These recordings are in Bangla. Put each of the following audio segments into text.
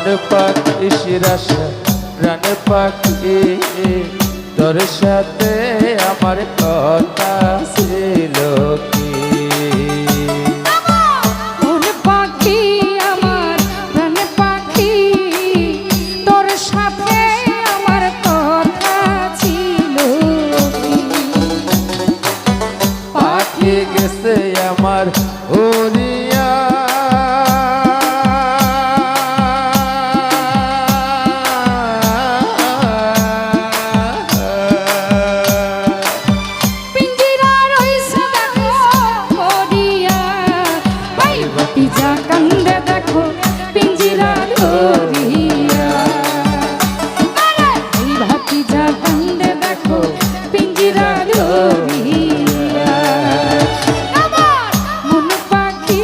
মন পাখি শিরাশা প্রাণ পাখি তোর সাথে আমার কথা ছিল কি মন পাখি আমার প্রাণ পাখি তোর সাথে আমার কথা ছিল কি পাখি গেছে আমার উড়িয়া পিঞ্জিরা রইছে দেখো মরিয়া ভাই ভাতিজা কান্দে দেখো পিঞ্জিরা ধরিয়া ভাই ভাতিজা কান্দে দেখো পিঞ্জিরা ধরিয়া আমার মন পাখি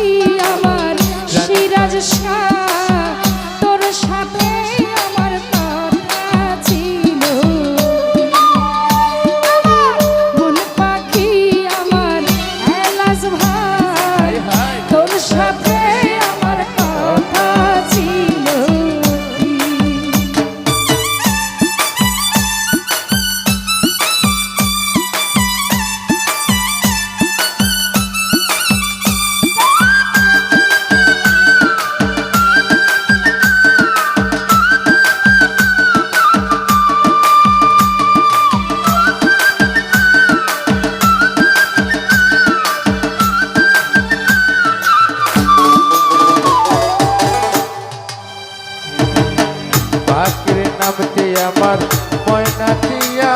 আমার সিরাজ শাহ তোর সাথে আমার কথা ছিল মন পাখি আমার এলাজ ভাই তোর সাথে আমার কথা ছিল পাখির নামটি আমার ময়নাটিয়া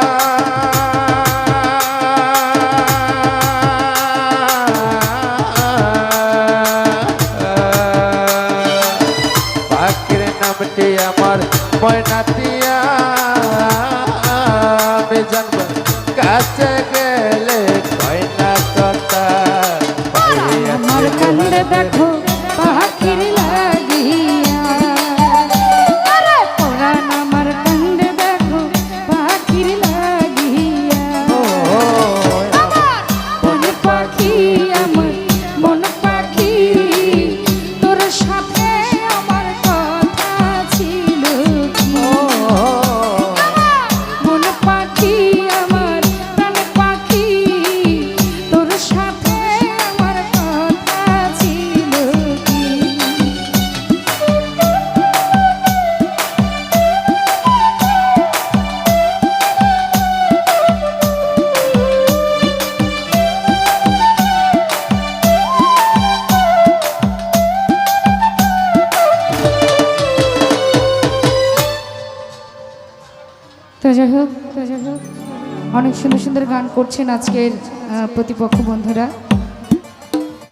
পাখির নামটি আমার ময়নাটিয়া আমি জানব কাছে গেলে কয় না কথা আমার কান্দে দেখো পাখির লাগিয়া আরে পরাণ আমার কান্দে দেখো পাখির লাগিয়া আমার মন পাখি আমার মন পাখি তোর সাথে আমার কথা ছিল কি মন পাখি আমার প্রাণ পাখি তোর সাথে আমার কথা ছিল কি তো যাই হোক অনেক সুন্দর সুন্দর গান করছেন আজকের প্রতিপক্ষ বন্ধুরা।